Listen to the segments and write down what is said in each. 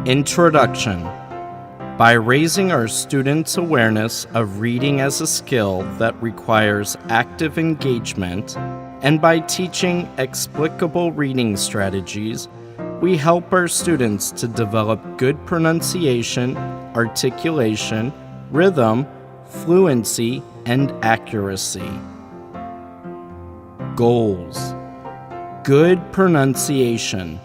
Introduction. By raising our students' awareness of reading as a skill that requires active engagement, and by teaching explicable reading strategies, we help our students to develop good pronunciation, articulation, rhythm, fluency, and accuracy. Goals. Good pronunciation.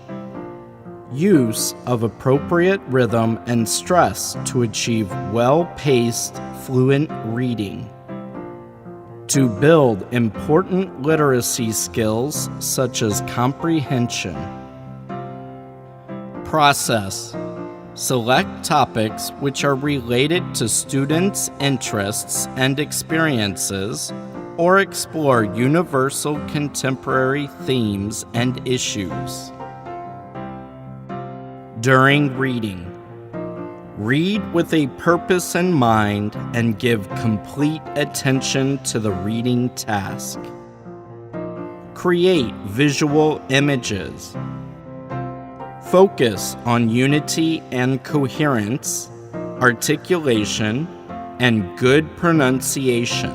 Use of appropriate rhythm and stress to achieve well-paced, fluent reading. To build important literacy skills such as comprehension. Process. Select topics which are related to students' interests and experiences, or explore universal contemporary themes and issues. During reading, read with a purpose in mind and give complete attention to the reading task. Create visual images. Focus on unity and coherence, articulation, and good pronunciation.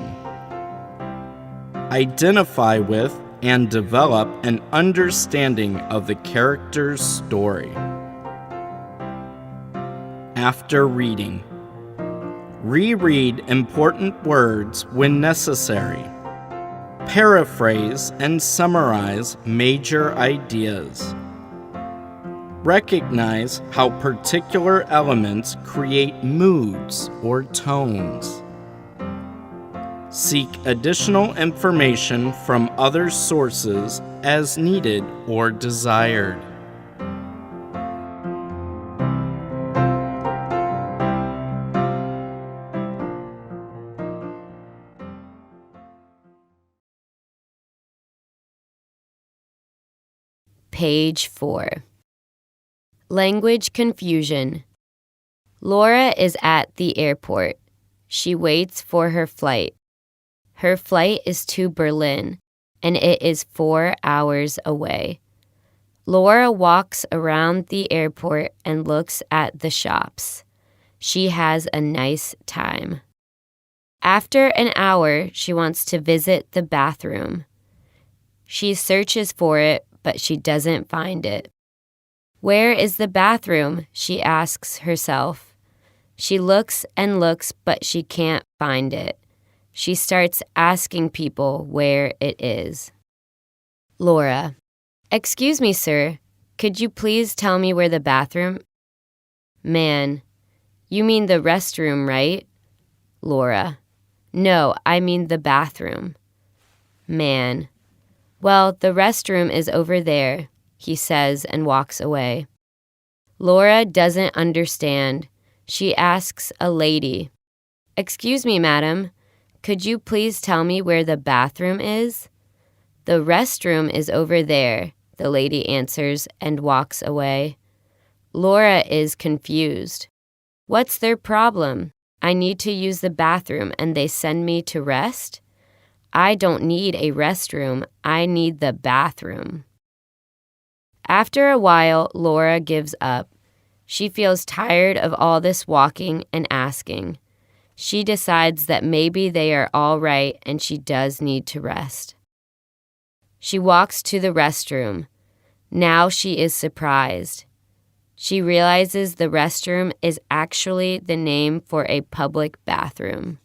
Identify with and develop an understanding of the character's story. After reading, reread important words when necessary. Paraphrase and summarize major ideas. Recognize how particular elements create moods or tones. Seek additional information from other sources as needed or desired. Page 4. Language confusion. Laura is at the airport. She waits for her flight. Her flight is to Berlin, and it is 4 hours away. Laura walks around the airport and looks at the shops. She has a nice time. After an hour, she wants to visit the bathroom. She searches for it, but she doesn't find it. Where is the bathroom? She asks herself. She looks and looks, but she can't find it. She starts asking people where it is. Laura. Excuse me, sir. Could you please tell me where the bathroom? Man. You mean the restroom, right? Laura. No, I mean the bathroom. Man. Well, the restroom is over there, he says and walks away. Laura doesn't understand. She asks a lady. Excuse me, madam. Could you please tell me where the bathroom is? The restroom is over there, the lady answers and walks away. Laura is confused. What's their problem? I need to use the bathroom and they send me to rest? I don't need a restroom. I need the bathroom. After a while, Laura gives up. She feels tired of all this walking and asking. She decides that maybe they are all right and she does need to rest. She walks to the restroom. Now she is surprised. She realizes the restroom is actually the name for a public bathroom.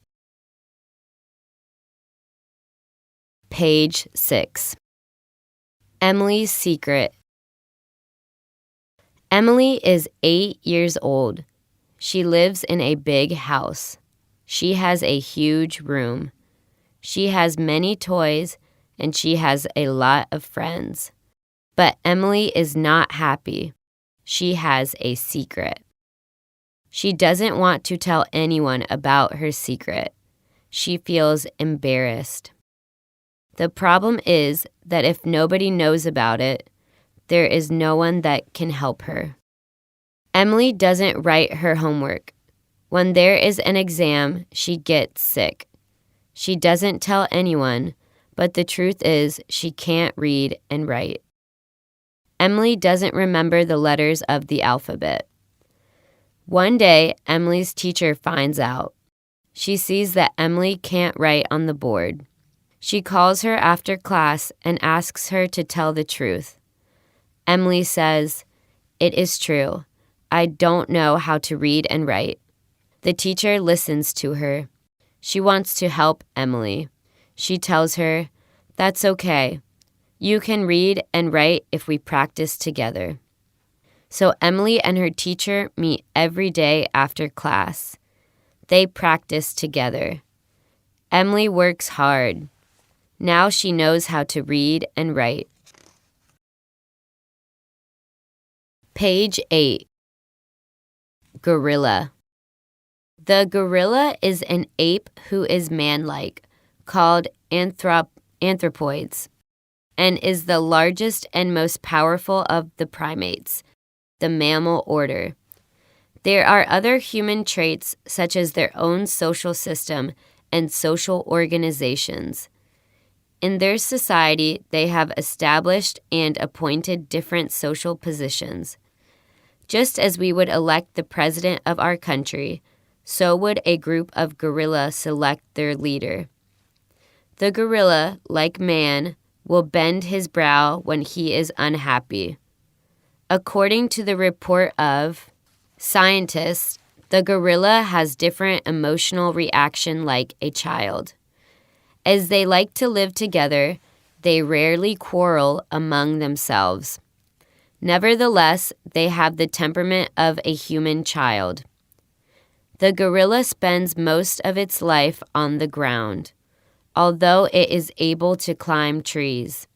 Page 6. Emily's secret. Emily is 8 years old. She lives in a big house. She has a huge room. She has many toys, and she has a lot of friends. But Emily is not happy. She has a secret. She doesn't want to tell anyone about her secret. She feels embarrassed. The problem is that if nobody knows about it, there is no one that can help her. Emily doesn't write her homework. When there is an exam, she gets sick. She doesn't tell anyone, but the truth is she can't read and write. Emily doesn't remember the letters of the alphabet. One day, Emily's teacher finds out. She sees that Emily can't write on the board. She calls her after class and asks her to tell the truth. Emily says, "It is true. I don't know how to read and write." The teacher listens to her. She wants to help Emily. She tells her, "That's okay. You can read and write if we practice together." So Emily and her teacher meet every day after class. They practice together. Emily works hard. Now she knows how to read and write. Page 8. Gorilla. The gorilla is an ape who is man-like, called anthropoids, and is the largest and most powerful of the primates, the mammal order. There are other human traits such as their own social system and social organizations. In their society, they have established and appointed different social positions. Just as we would elect the president of our country, so would a group of gorilla select their leader. The gorilla, like man, will bend his brow when he is unhappy. According to the report of scientists, the gorilla has different emotional reaction like a child. As they like to live together, they rarely quarrel among themselves. Nevertheless, they have the temperament of a human child. The gorilla spends most of its life on the ground, although it is able to climb trees.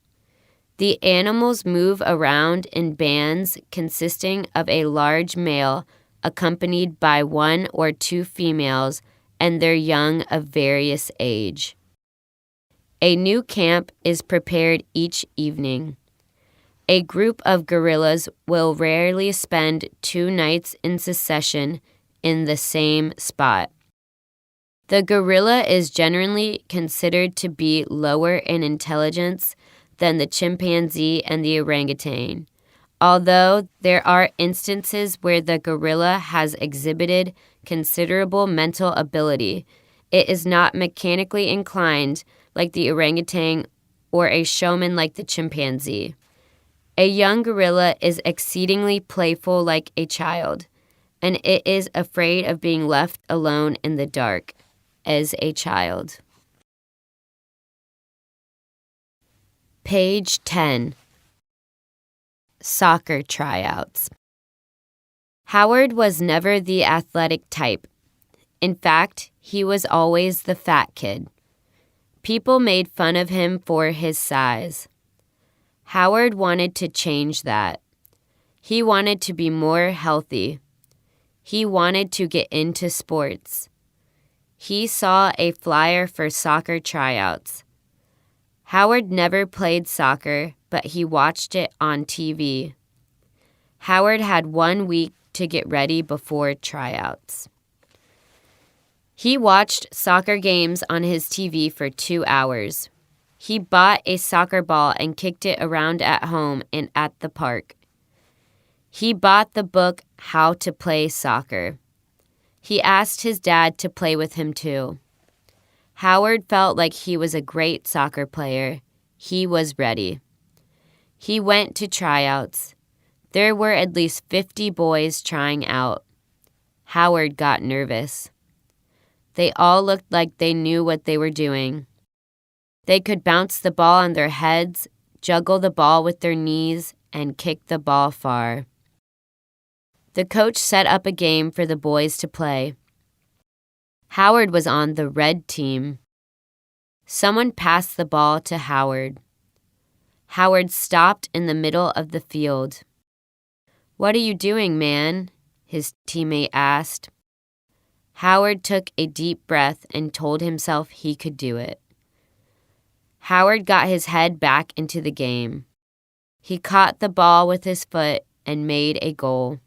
The animals move around in bands consisting of a large male accompanied by one or two females and their young of various age. A new camp is prepared each evening. A group of gorillas will rarely spend 2 nights in succession in the same spot. The gorilla is generally considered to be lower in intelligence than the chimpanzee and the orangutan, although there are instances where the gorilla has exhibited considerable mental ability. It is not mechanically inclined like the orangutan or a showman like the chimpanzee. A young gorilla is exceedingly playful like a child, and it is afraid of being left alone in the dark as a child. Page 10. Soccer tryouts. Howard was never the athletic type. In fact, he was always the fat kid. People made fun of him for his size. Howard wanted to change that. He wanted to be more healthy. He wanted to get into sports. He saw a flyer for soccer tryouts. Howard never played soccer, but he watched it on TV. Howard had 1 week to get ready before tryouts. He watched soccer games on his TV for 2 hours. He bought a soccer ball and kicked it around at home and at the park. He bought the book How to Play Soccer. He asked his dad to play with him too. Howard felt like he was a great soccer player. He was ready. He went to tryouts. There were at least 50 boys trying out. Howard got nervous. They all looked like they knew what they were doing. They could bounce the ball on their heads, juggle the ball with their knees, and kick the ball far. The coach set up a game for the boys to play. Howard was on the red team. Someone passed the ball to Howard. Howard stopped in the middle of the field. "What are you doing, man?" his teammate asked. Howard took a deep breath and told himself he could do it. Howard got his head back into the game. He caught the ball with his foot and made a goal.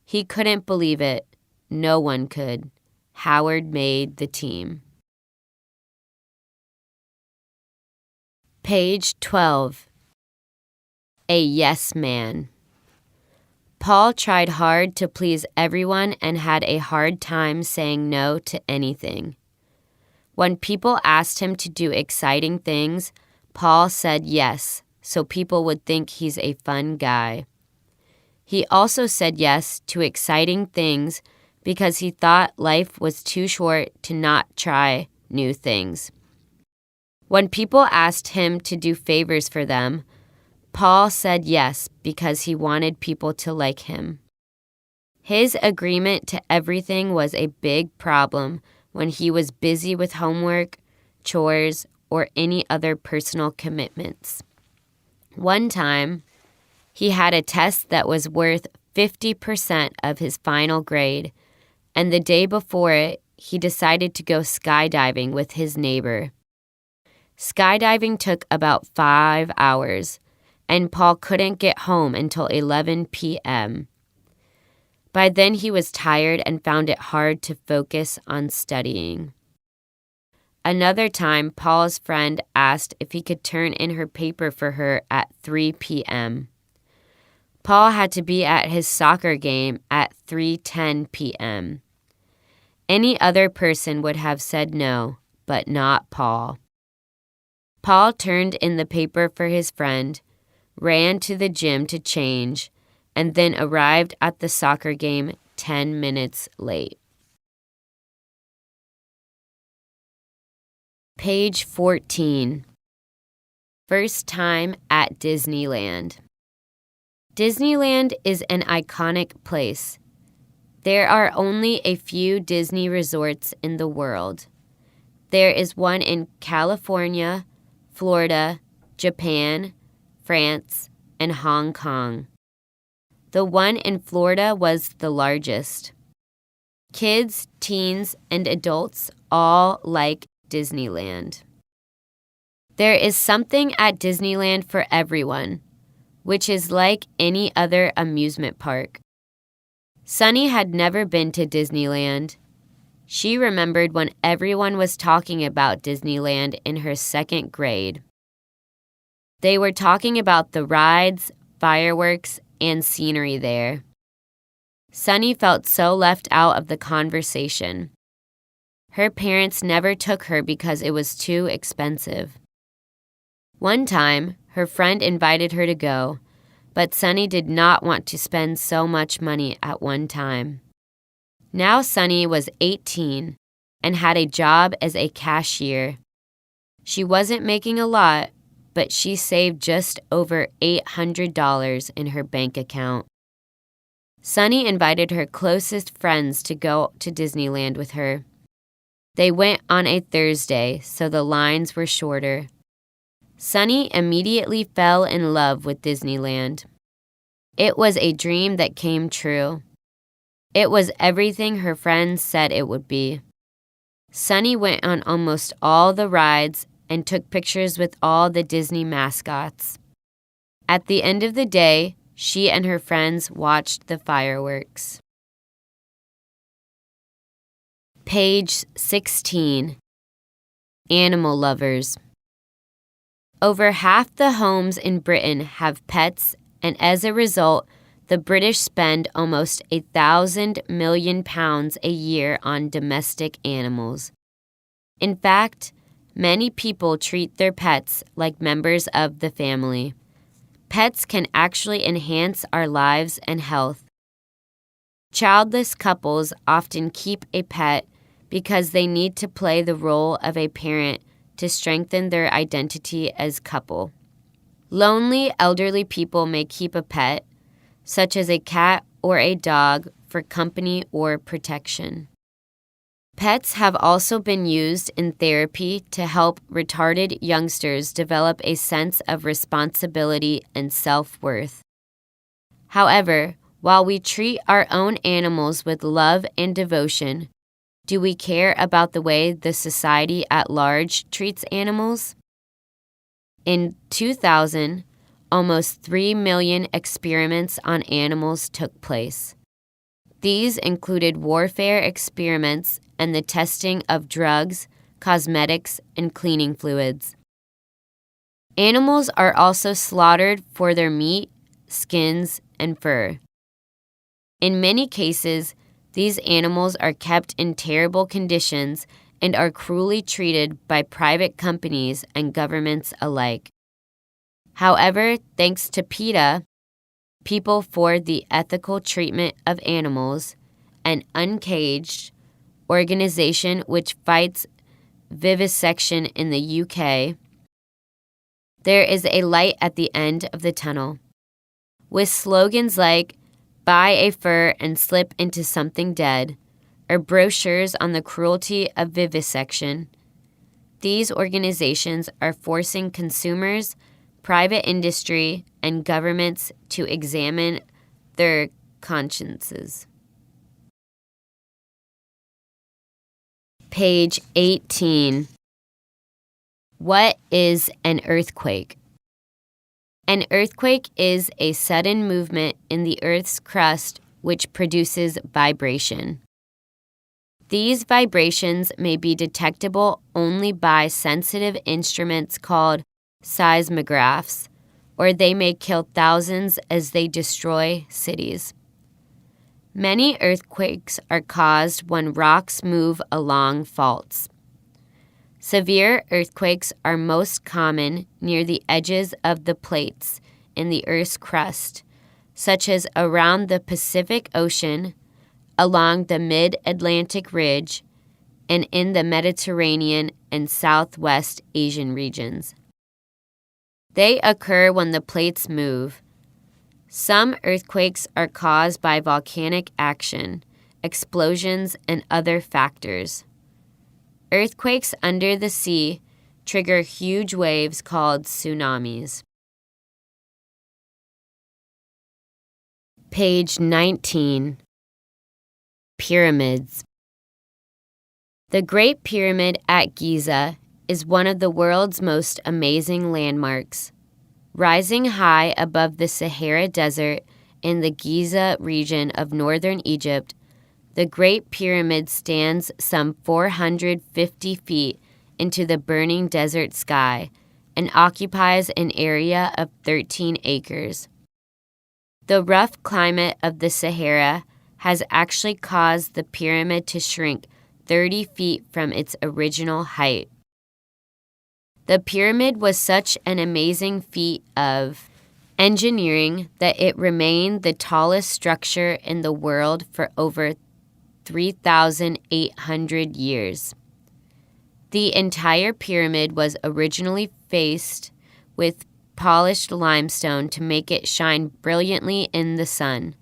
He couldn't believe it. No one could. Howard made the team. Page 12. A yes man. Paul tried hard to please everyone and had a hard time saying no to anything. When people asked him to do exciting things, Paul said yes, so people would think he's a fun guy. He also said yes to exciting things because he thought life was too short to not try new things. When people asked him to do favors for them, Paul said yes because he wanted people to like him. His agreement to everything was a big problem when he was busy with homework, chores, or any other personal commitments. One time, he had a test that was worth 50% of his final grade, and the day before it, he decided to go skydiving with his neighbor. Skydiving took about 5 hours, and Paul couldn't get home until 11 p.m. By then, he was tired and found it hard to focus on studying. Another time, Paul's friend asked if he could turn in her paper for her at 3 p.m. Paul had to be at his soccer game at 3:10 p.m. Any other person would have said no, but not Paul. Paul turned in the paper for his friend, ran to the gym to change, and then arrived at the soccer game 10 minutes late. Page 14. First time at Disneyland. Disneyland is an iconic place. There are only a few Disney resorts in the world. There is one in California, Florida, Japan, France, and Hong Kong. The one in Florida was the largest. Kids, teens, and adults all like Disneyland. There is something at Disneyland for everyone, which is like any other amusement park. Sunny had never been to Disneyland. She remembered when everyone was talking about Disneyland in her second grade. They were talking about the rides, fireworks, and scenery there. Sunny felt so left out of the conversation. Her parents never took her because it was too expensive. One time, her friend invited her to go, but Sunny did not want to spend so much money at one time. Now Sunny was 18 and had a job as a cashier. She wasn't making a lot, but she saved just over $800 in her bank account. Sunny invited her closest friends to go to Disneyland with her. They went on a Thursday, so the lines were shorter. Sunny immediately fell in love with Disneyland. It was a dream that came true. It was everything her friends said it would be. Sunny went on almost all the rides and took pictures with all the Disney mascots. At the end of the day, she and her friends watched the fireworks. Page 16. Animal lovers. Over half the homes in Britain have pets, and as a result, the British spend almost £1,000 million a year on domestic animals. In fact, many people treat their pets like members of the family. Pets can actually enhance our lives and health. Childless couples often keep a pet because they need to play the role of a parent to strengthen their identity as couple. Lonely elderly people may keep a pet, such as a cat or a dog, for company or protection. Pets have also been used in therapy to help retarded youngsters develop a sense of responsibility and self-worth. However, while we treat our own animals with love and devotion, do we care about the way the society at large treats animals? In 2000, almost 3 million experiments on animals took place. These included warfare experiments and the testing of drugs, cosmetics, and cleaning fluids. Animals are also slaughtered for their meat, skins, and fur. In many cases, these animals are kept in terrible conditions and are cruelly treated by private companies and governments alike. However, thanks to PETA, People for the Ethical Treatment of Animals, an Uncaged organization which fights vivisection in the UK, there is a light at the end of the tunnel. With slogans like, "Buy a fur and slip into something dead," or brochures on the cruelty of vivisection, these organizations are forcing consumers, private industry, and governments to examine their consciences. Page 18. What is an earthquake? An earthquake is a sudden movement in the Earth's crust which produces vibration. These vibrations may be detectable only by sensitive instruments called seismographs, or they may kill thousands as they destroy cities. Many earthquakes are caused when rocks move along faults. Severe earthquakes are most common near the edges of the plates in the Earth's crust, such as around the Pacific Ocean, along the Mid-Atlantic Ridge, and in the Mediterranean and Southwest Asian regions. They occur when the plates move. Some earthquakes are caused by volcanic action, explosions, and other factors. Earthquakes under the sea trigger huge waves called tsunamis. Page 19. Pyramids. The Great Pyramid at Giza is one of the world's most amazing landmarks. Rising high above the Sahara Desert in the Giza region of northern Egypt, the Great Pyramid stands some 450 feet into the burning desert sky and occupies an area of 13 acres. The rough climate of the Sahara has actually caused the pyramid to shrink 30 feet from its original height. The pyramid was such an amazing feat of engineering that it remained the tallest structure in the world for over 3,800 years. The entire pyramid was originally faced with polished limestone to make it shine brilliantly in the sun.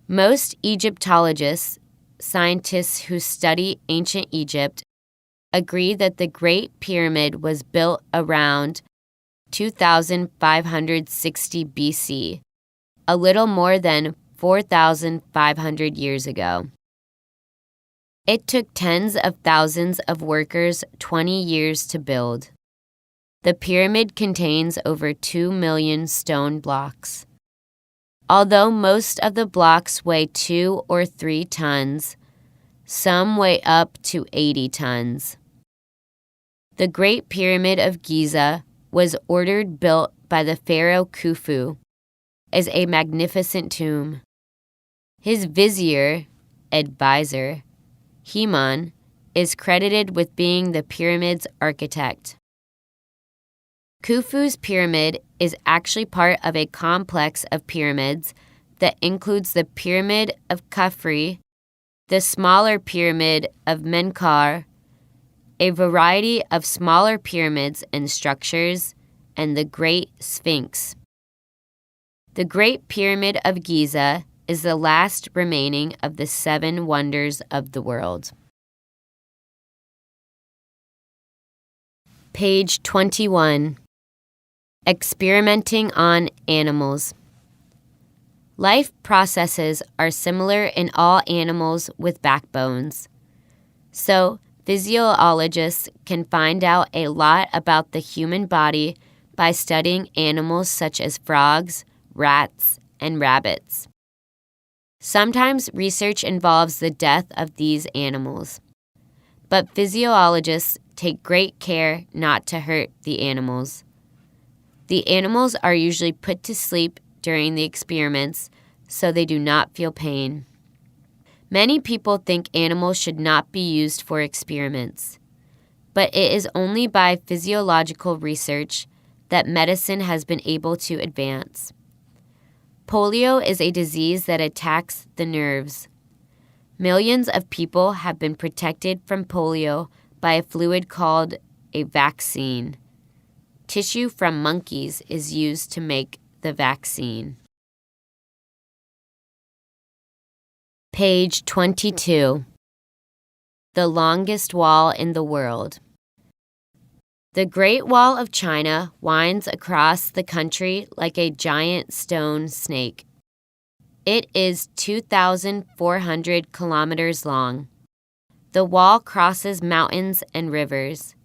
Most Egyptologists, scientists who study ancient Egypt, agree that the Great Pyramid was built around 2560 BC, a little more than 4,500 years ago. It took tens of thousands of workers 20 years to build. The pyramid contains over 2 million stone blocks. Although most of the blocks weigh 2 or 3 tons, some weigh up to 80 tons. The Great Pyramid of Giza was ordered built by the pharaoh Khufu as a magnificent tomb. His vizier, advisor, Haman, is credited with being the pyramid's architect. Khufu's pyramid is actually part of a complex of pyramids that includes the Pyramid of Khafre, the smaller Pyramid of Menkaure, a variety of smaller pyramids and structures, and the Great Sphinx. The Great Pyramid of Giza is the last remaining of the 7 wonders of the world. Page 21. Experimenting on animals. Life processes are similar in all animals with backbones. So, physiologists can find out a lot about the human body by studying animals such as frogs, rats, and rabbits. Sometimes research involves the death of these animals, but physiologists take great care not to hurt the animals. The animals are usually put to sleep during the experiments so they do not feel pain. Many people think animals should not be used for experiments, but it is only by physiological research that medicine has been able to advance. Polio is a disease that attacks the nerves. Millions of people have been protected from polio by a fluid called a vaccine. Tissue from monkeys is used to make the vaccine. Page 22. The longest wall in the world. The Great Wall of China winds across the country like a giant stone snake. It is 2,400 kilometers long. The wall crosses mountains and rivers.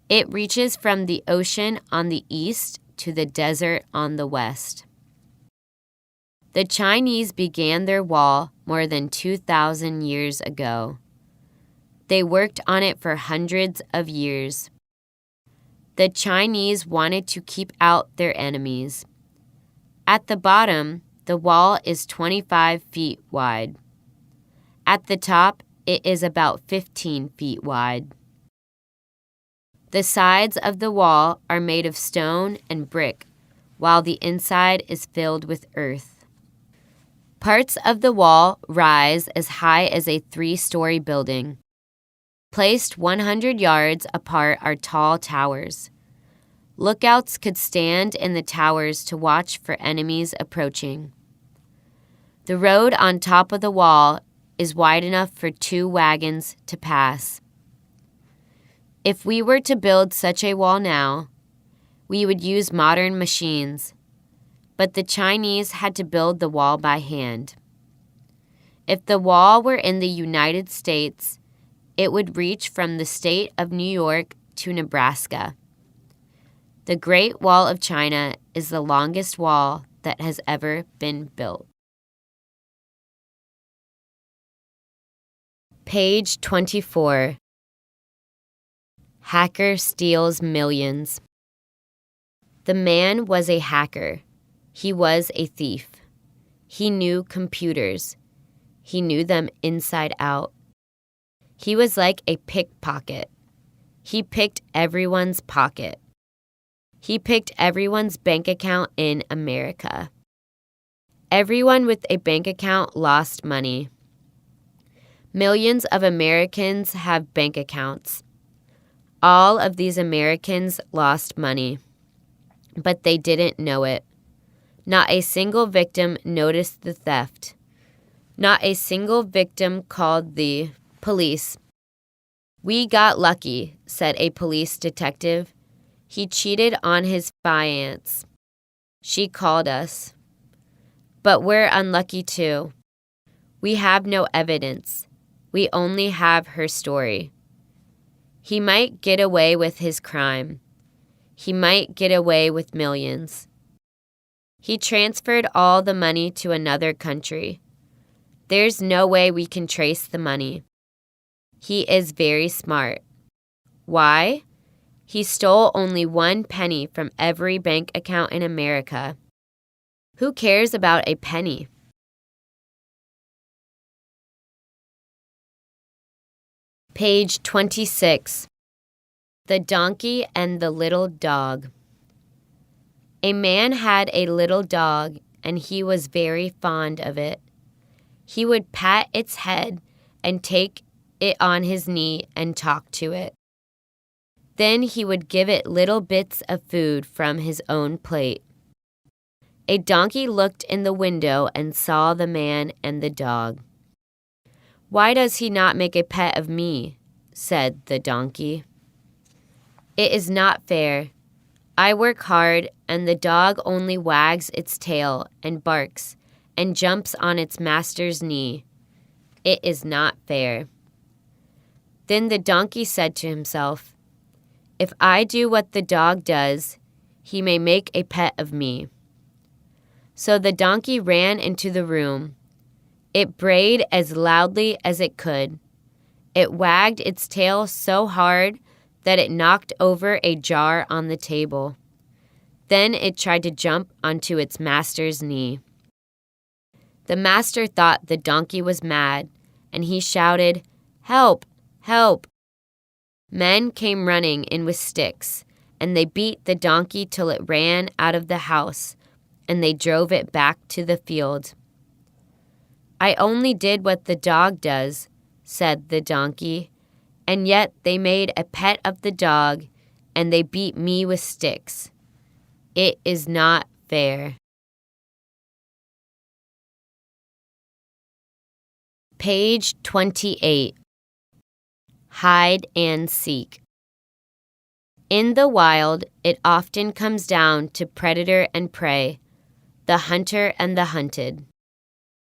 It reaches from the ocean on the east to the desert on the west. The Chinese began their wall more than 2,000 years ago. They worked on it for hundreds of years. The Chinese wanted to keep out their enemies. At the bottom, the wall is 25 feet wide. At the top, it is about 15 feet wide. The sides of the wall are made of stone and brick, while the inside is filled with earth. Parts of the wall rise as high as a 3-story building. Placed 100 yards apart are tall towers. Lookouts could stand in the towers to watch for enemies approaching. The road on top of the wall is wide enough for 2 wagons to pass. If we were to build such a wall now, we would use modern machines, but the Chinese had to build the wall by hand. If the wall were in the United States, it would reach from the state of New York to Nebraska. The Great Wall of China is the longest wall that has ever been built. Page 24. Hacker steals millions. The man was a hacker. He was a thief. He knew computers. He knew them inside out. He was like a pickpocket. He picked everyone's pocket. He picked everyone's bank account in America. Everyone with a bank account lost money. Millions of Americans have bank accounts. All of these Americans lost money, but they didn't know it. Not a single victim noticed the theft. Not a single victim called the police. "We got lucky," said a police detective. "He cheated on his fiancée. She called us. But we're unlucky too. We have no evidence. We only have her story. He might get away with his crime. He might get away with millions. He transferred all the money to another country. There's no way we can trace the money. He is very smart. Why? He stole only 1 penny from every bank account in America. Who cares about a penny?" Page 26. The Donkey and the Little Dog. A man had a little dog, and he was very fond of it. He would pat its head and take it on his knee and talk to it. Then he would give it little bits of food from his own plate. A donkey looked in the window and saw the man and the dog. "Why does he not make a pet of me?" said the donkey. "It is not fair. I work hard, and the dog only wags its tail and barks and jumps on its master's knee. It is not fair." Then the donkey said to himself, "If I do what the dog does, he may make a pet of me." So the donkey ran into the room. It brayed as loudly as it could. It wagged its tail so hard that it knocked over a jar on the table. Then it tried to jump onto its master's knee. The master thought the donkey was mad, and he shouted, "Help! Help!" Men came running in with sticks, and they beat the donkey till it ran out of the house, and they drove it back to the field. "I only did what the dog does," said the donkey, "and yet they made a pet of the dog, and they beat me with sticks. It is not fair." Page 28. Hide and seek. In the wild, it often comes down to predator and prey, the hunter and the hunted.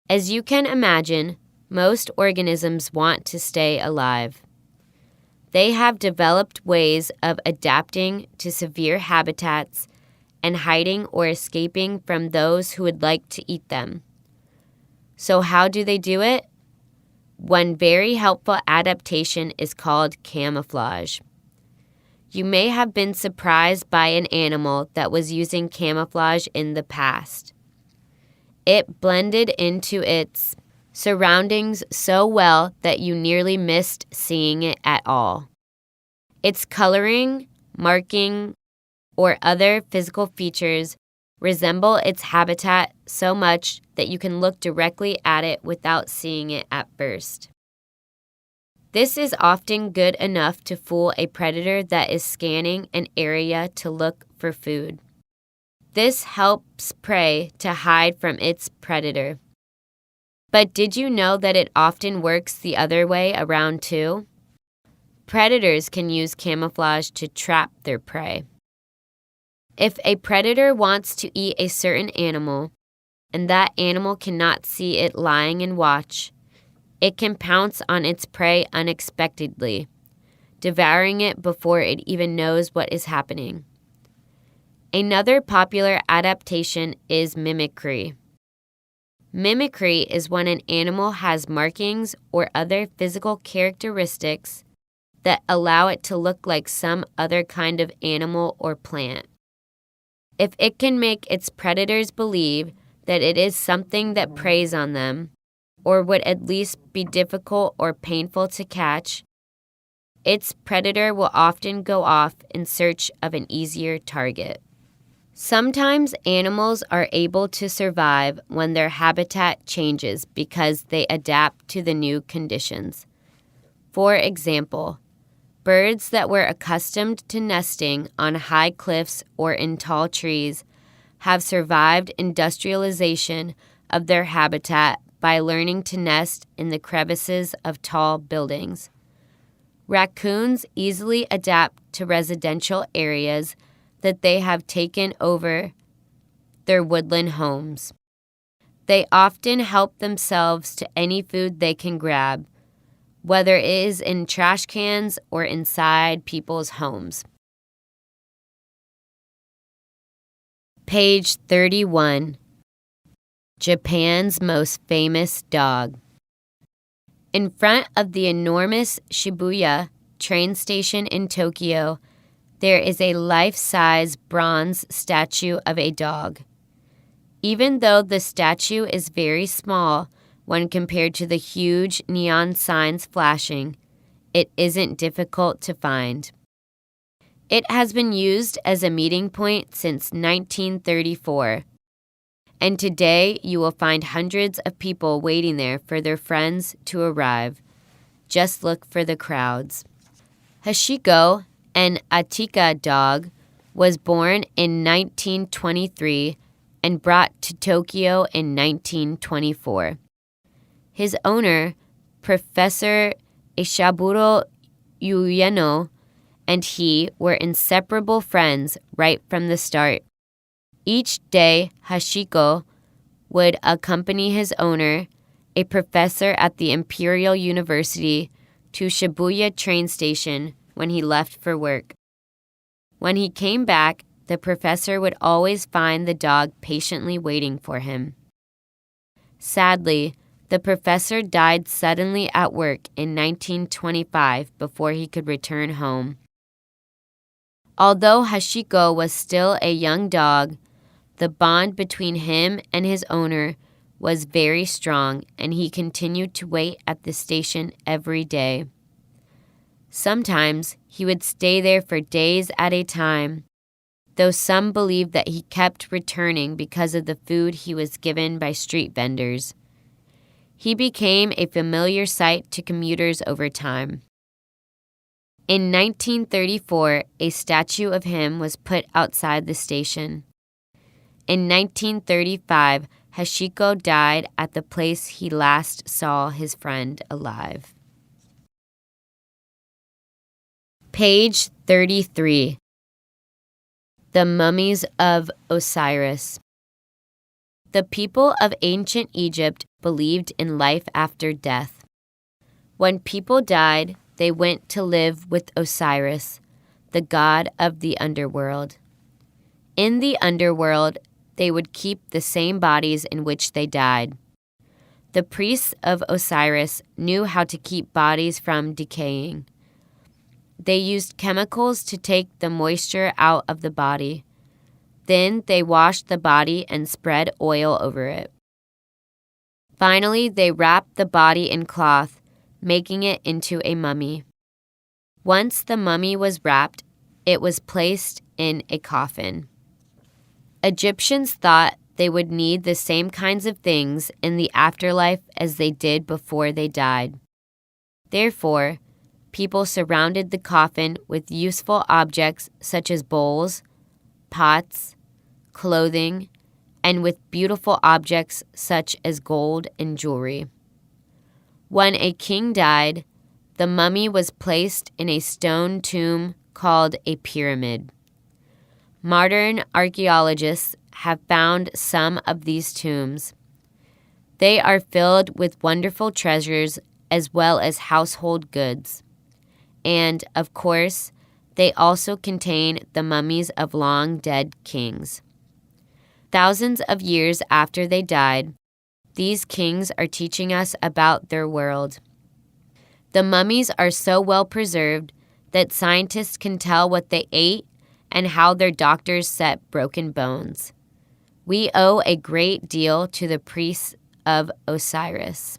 As you can imagine, most organisms want to stay alive. They have developed ways of adapting to severe habitats and hiding or escaping from those who would like to eat them. So how do they do it? One very helpful adaptation is called camouflage. You may have been surprised by an animal that was using camouflage in the past. It blended into its surroundings so well that you nearly missed seeing it at all. Its coloring, marking, or other physical features resemble its habitat so much that you can look directly at it without seeing it at first. This is often good enough to fool a predator that is scanning an area to look for food. This helps prey to hide from its predator. But did you know that it often works the other way around too? Predators can use camouflage to trap their prey. If a predator wants to eat a certain animal, and that animal cannot see it lying in watch, it can pounce on its prey unexpectedly, devouring it before it even knows what is happening. Another popular adaptation is mimicry. Mimicry is when an animal has markings or other physical characteristics that allow it to look like some other kind of animal or plant. If it can make its predators believe that it is something that preys on them, or would at least be difficult or painful to catch, its predator will often go off in search of an easier target. Sometimes animals are able to survive when their habitat changes because they adapt to the new conditions. For example, birds that were accustomed to nesting on high cliffs or in tall trees have survived industrialization of their habitat by learning to nest in the crevices of tall buildings. Raccoons easily adapt to residential areas that they have taken over their woodland homes. They often help themselves to any food they can grab, whether it is in trash cans or inside people's homes. Page 31. Japan's most famous dog. In front of the enormous Shibuya train station in Tokyo, there is a life-size bronze statue of a dog. Even though the statue is very small when compared to the huge neon signs flashing, it isn't difficult to find. It has been used as a meeting point since 1934, and today you will find hundreds of people waiting there for their friends to arrive. Just look for the crowds. Hashiko, an Atika dog, was born in 1923 and brought to Tokyo in 1924. His owner, Professor Ishaburo Ueno, and he were inseparable friends right from the start. Each day, Hashiko would accompany his owner, a professor at the Imperial University, to Shibuya train station when he left for work. When he came back, the professor would always find the dog patiently waiting for him. Sadly, the professor died suddenly at work in 1925 before he could return home. Although Hashiko was still a young dog, the bond between him and his owner was very strong, and he continued to wait at the station every day. Sometimes he would stay there for days at a time, though some believed that he kept returning because of the food he was given by street vendors. He became a familiar sight to commuters over time. In 1934, a statue of him was put outside the station. In 1935, Hachiko died at the place he last saw his friend alive. Page 33. The Mummies of Osiris. The people of ancient Egypt believed in life after death. When people died, they went to live with Osiris, the god of the underworld. In the underworld, they would keep the same bodies in which they died. The priests of Osiris knew how to keep bodies from decaying. They used chemicals to take the moisture out of the body. Then they washed the body and spread oil over it. Finally, they wrapped the body in cloth, making it into a mummy. Once the mummy was wrapped, it was placed in a coffin. Egyptians thought they would need the same kinds of things in the afterlife as they did before they died. Therefore, people surrounded the coffin with useful objects such as bowls, pots, clothing, and with beautiful objects such as gold and jewelry. When a king died, the mummy was placed in a stone tomb called a pyramid. Modern archaeologists have found some of these tombs. They are filled with wonderful treasures as well as household goods. And, of course, they also contain the mummies of long-dead kings. Thousands of years after they died, these kings are teaching us about their world. The mummies are so well preserved that scientists can tell what they ate and how their doctors set broken bones. We owe a great deal to the priests of Osiris.